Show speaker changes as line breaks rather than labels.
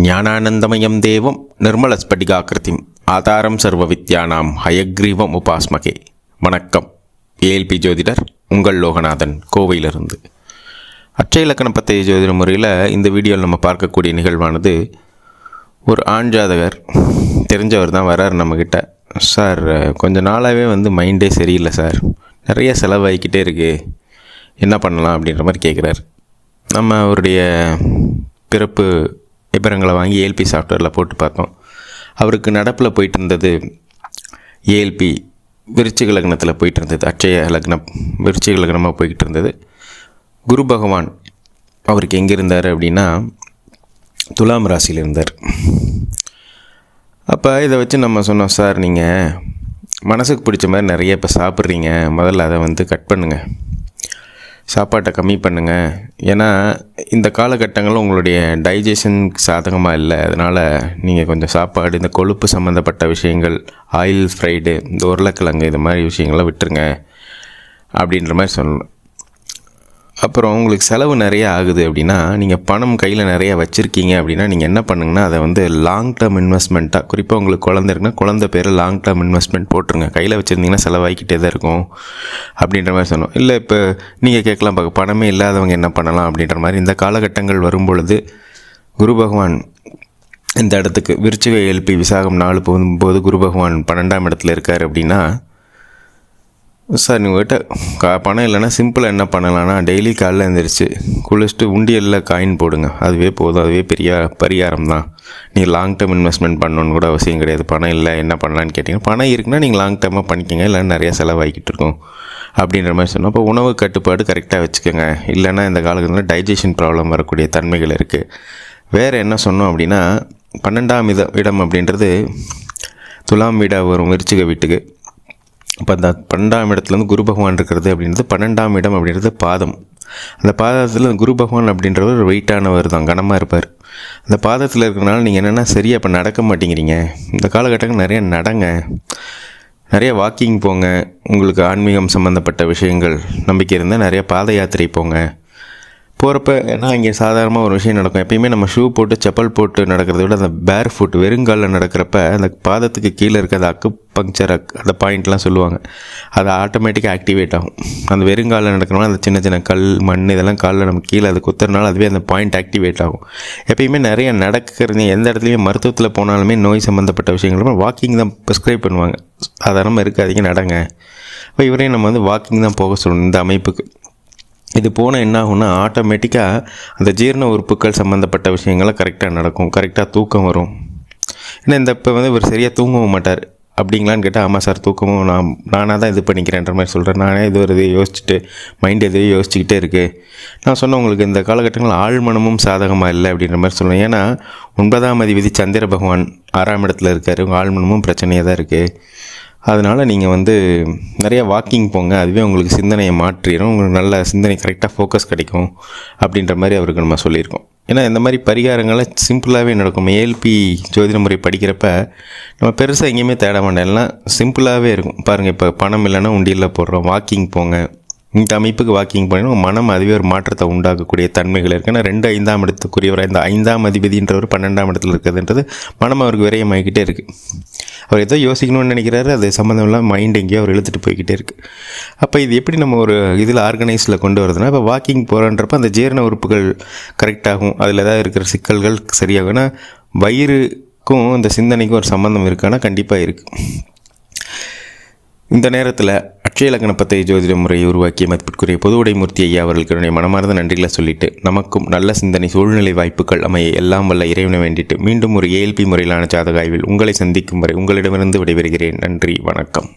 ஞானானந்தமயம் தேவம் நிர்மலஸ்படிகாக்கிருதிம் ஆதாரம் சர்வ வித்யானாம் ஹயக்ரீவம் உபாஸ்மகே. வணக்கம். ஏஎல்பி ஜோதிடர் உங்கள் லோகநாதன், கோவையிலிருந்து. அட்சய இலக்கண பத்தய ஜோதிட முறையில் இந்த வீடியோவில் நம்ம பார்க்கக்கூடிய நிகழ்வானது, ஒரு ஆண் ஜாதகர் தெரிஞ்சவர் தான் வரார் நம்மக்கிட்ட. சார், கொஞ்ச நாளாகவே மைண்டே சரியில்லை சார், நிறைய செலவாகிக்கிட்டே இருக்குது, என்ன பண்ணலாம் அப்படின்ற மாதிரி கேட்குறாரு. நம்ம அவருடைய பிறப்பு விபரங்களை வாங்கி ஏஎல்பி சாஃப்ட்வேரில் போட்டு பார்த்தோம். அவருக்கு நடப்பில் போயிட்டு இருந்தது ஏஎல்பி விருச்சிக லக்னத்தில் போயிட்டு இருந்தது. அட்சய லக்னம் விருச்சிக லக்னமாக போய்கிட்டு இருந்தது. குரு பகவான் அவருக்கு எங்கே இருந்தார் அப்படின்னா துலாம் ராசியில் இருந்தார். அப்போ இதை வச்சு நம்ம சொன்னோம், சார் நீங்கள் மனசுக்கு பிடிச்ச மாதிரி நிறைய இப்போ சாப்பிட்றீங்க, முதல்ல அதை கட் பண்ணுங்கள், சாப்பாட்டை கம்மி பண்ணுங்கள். ஏன்னா இந்த காலகட்டங்களில் உங்களுடைய டைஜஷன் சாதகமாக இல்லை. அதனால் நீங்கள் கொஞ்சம் சாப்பாடு, இந்த கொழுப்பு சம்மந்தப்பட்ட விஷயங்கள், ஆயில் ஃப்ரைடு, இந்த உருளைக்கிழங்கு, இது மாதிரி விஷயங்கள்லாம் விட்டுருங்க அப்படின்ற மாதிரி சொல்லணும். அப்புறம் உங்களுக்கு செலவு நிறையா ஆகுது அப்படின்னா, நீங்கள் பணம் கையில் நிறையா வச்சுருக்கீங்க அப்படின்னா நீங்கள் என்ன பண்ணுங்கன்னா, அதை லாங் டேர்ம் இன்வெஸ்ட்மெண்ட்டாக, குறிப்பாக உங்களுக்கு குழந்தை இருக்குன்னா குழந்தை பேர் லாங் டேர்ம் இன்வெஸ்ட்மெண்ட் போட்டுருங்க. கையில் வச்சுருந்தீங்கன்னா செலவாகிக்கிட்டே தான் இருக்கும் அப்படின்ற மாதிரி சொன்னோம். இல்லை இப்போ நீங்கள் கேட்கலாம், பார்க்க பணமே இல்லாதவங்க என்ன பண்ணலாம் அப்படின்ற மாதிரி. இந்த காலகட்டங்கள் வரும்பொழுது குரு பகவான் இந்த இடத்துக்கு விருச்சிக ஏஎல்பி விசாகம் 4 போகும்போது குரு பகவான் 12ஆம் இடத்துல இருக்கார் அப்படின்னா, சார் உங்கள்கிட்ட பணம் இல்லைன்னா சிம்பிளாக என்ன பண்ணலான்னா, டெய்லி காலையில் எழுந்திரிச்சு குளிச்சுட்டு உண்டியலில் காயின் போடுங்க, அதுவே போதும், அதுவே பெரிய பரிகாரம் தான். நீங்கள் லாங் டேர்ம் இன்வெஸ்ட்மெண்ட் பண்ணணுன்னு கூட அவசியம் கிடையாது. பணம் இல்லை என்ன பண்ணலான்னு கேட்டிங்கன்னா, பணம் இருக்குன்னா நீங்கள் லாங் டேர்மாக பண்ணிக்கோங்க, இல்லைன்னா நிறையா செலவாகிக்கிட்டு இருக்கும் அப்படின்ற மாதிரி சொன்னோம். அப்போ உணவு கட்டுப்பாடு கரெக்டாக வச்சுக்கோங்க, இல்லைன்னா இந்த காலகட்டத்தில் டைஜஷன் ப்ராப்ளம் வரக்கூடிய தன்மைகள் இருக்குது. வேறு என்ன சொன்னோம் அப்படின்னா, 12ஆம் இடம் அப்படின்றது துலாம் வீடாக வரும் விருச்சிக வீட்டுக்கு. இப்போ அந்த 12ஆம் இடத்துலேருந்து குரு பகவான் இருக்கிறது அப்படின்றது 12ஆம் இடம் அப்படின்றது பாதம். அந்த பாதத்தில் குரு பகவான் அப்படின்றவர் வெயிட்டானவர் தான், கனமாக இருப்பார். அந்த பாதத்தில் இருக்கிறனால நீங்கள் என்னென்னா சரியாக இப்போ நடக்க மாட்டேங்கிறீங்க. இந்த காலகட்டங்கள் நிறைய நடங்க, நிறைய வாக்கிங் போங்க, உங்களுக்கு ஆன்மீகம் சம்மந்தப்பட்ட விஷயங்கள் நம்பிக்கை இருந்தால் நிறைய பாத யாத்திரை போங்க. போகிறப்ப ஏன்னா இங்கே சாதாரணமாக ஒரு விஷயம் நடக்கும். எப்பயுமே நம்ம ஷூ போட்டு செப்பல் போட்டு நடக்கிறத விட அந்த பேர் ஃபுட் வெறுங்காலில் நடக்கிறப்ப அந்த பாதத்துக்கு கீழே இருக்க அந்த அக்குபங்க்சர் அந்த பாயிண்ட்லாம் சொல்லுவாங்க, அது ஆட்டோமேட்டிக்காக ஆக்டிவேட் ஆகும். அந்த வெறுங்காலில் நடக்கிறனால அந்த சின்ன சின்ன கல் மண் இதெல்லாம் காலில் நம்ம கீழே அது குத்துறதுனால அதுவே அந்த பாயிண்ட் ஆக்டிவேட் ஆகும். எப்பயுமே நிறைய நடக்கிறது, எந்த இடத்துலையுமே மருத்துவத்தில் போனாலுமே நோய் சம்மந்தப்பட்ட விஷயங்கள் வாக்கிங் தான் ப்ரிஸ்கிரைப் பண்ணுவாங்க. சாதாரணமாக இருக்காதீங்க, நடங்க. இப்போ இவரையும் நம்ம வாக்கிங் தான் போக சொல்லணும் இந்த அமைப்புக்கு. இது போனால் என்ன ஆகும்னா, ஆட்டோமேட்டிக்காக அந்த ஜீரண உறுப்புகள் சம்மந்தப்பட்ட விஷயங்கள்லாம் கரெக்டாக நடக்கும், கரெக்டாக தூக்கம் வரும். ஏன்னா இந்த இப்போ இவர் சரியாக தூங்கவும் மாட்டார். அப்படிங்களான்னு கேட்டால், ஆமாம் சார், தூக்கமும் நானாக தான் இது பண்ணிக்கிறேன்ற மாதிரி சொல்கிறேன். நானே இது ஒரு இதை யோசிச்சுட்டு மைண்ட் எதையும் யோசிச்சுக்கிட்டே இருக்குது. நான் சொன்னேன் உங்களுக்கு இந்த காலகட்டங்களில் ஆழ்மனமும் சாதகமாக இல்லை அப்படின்ற மாதிரி சொல்லுவேன். ஏன்னா 9ஆம் அதிபதி சந்திர பகவான் 6ஆம் இடத்துல இருக்கார், உங்கள் ஆழ்மனமும் பிரச்சனையாக தான் இருக்குது. அதனால் நீங்கள் நிறையா வாக்கிங் போங்க, அதுவே உங்களுக்கு சிந்தனையை மாற்றிடும், உங்களுக்கு நல்ல சிந்தனை கரெக்டாக ஃபோக்கஸ் கிடைக்கும் அப்படின்ற மாதிரி அவருக்கு நம்ம சொல்லியிருக்கோம். ஏன்னா இந்த மாதிரி பரிகாரங்களை சிம்பிளாகவே நடக்கும். ஏஎல்பி ஜோதிட முறை படிக்கிறப்ப நம்ம பெருசாக எங்கேயுமே தேட மாட்டோம், எல்லாம் சிம்பிளாகவே இருக்கும். பாருங்கள், இப்போ பணம் இல்லைன்னா உண்டியலில் போடுறோம், வாக்கிங் போங்க. இந்த அமைப்புக்கு வாக்கிங் பண்ணினா மனம் அதுவே ஒரு மாற்றத்தை உண்டாக்கக்கூடிய தன்மைகள் இருக்குது. ஏன்னா 2 5ஆம் இடத்துக்குரியவராக இந்த 5ஆம் அதிபதின்றவர் 12ஆம் இடத்துல இருக்கிறதுன்றது மனம் அவருக்கு விரயமாகிக்கிட்டே இருக்குது. அவர் ஏதோ யோசிக்கணும்னு நினைக்கிறாரு, அது சம்மந்தம் இல்லாமல் மைண்ட் எங்கேயோ அவர் இழுத்துட்டு போய்கிட்டே இருக்குது. அப்போ இது எப்படி நம்ம ஒரு இதில் ஆர்கனைஸில் கொண்டு வரதுனா, இப்போ வாக்கிங் போகிறன்றப்ப அந்த ஜீரண உறுப்புகள் கரெக்டாகும், அதில் ஏதாவது இருக்கிற சிக்கல்கள் சரியாகும். ஏன்னா வயிறுக்கும் இந்த சிந்தனைக்கும் ஒரு சம்மந்தம் இருக்கான்னா கண்டிப்பாக இருக்குது. இந்த நேரத்தில் அட்சய இலக்கண பத்தய ஜோதிட முறையை உருவாக்கிய மதிப்பிற்குரிய பொதுவுடைமூர்த்தி ஐயா அவர்களுக்கு என்னுடைய மனமார்ந்த நன்றிகளை சொல்லிட்டு, நமக்கும் நல்ல சிந்தனை சூழ்நிலை வாய்ப்புகள் அமைய எல்லாம் வல்ல இறைவனை வேண்டிட்டு மீண்டும் ஒரு ஏஎல்பி முறையிலான ஜாதக ஆய்வில் உங்களை சந்திக்கும் வரை உங்களிடமிருந்து விடைபெறுகிறேன். நன்றி, வணக்கம்.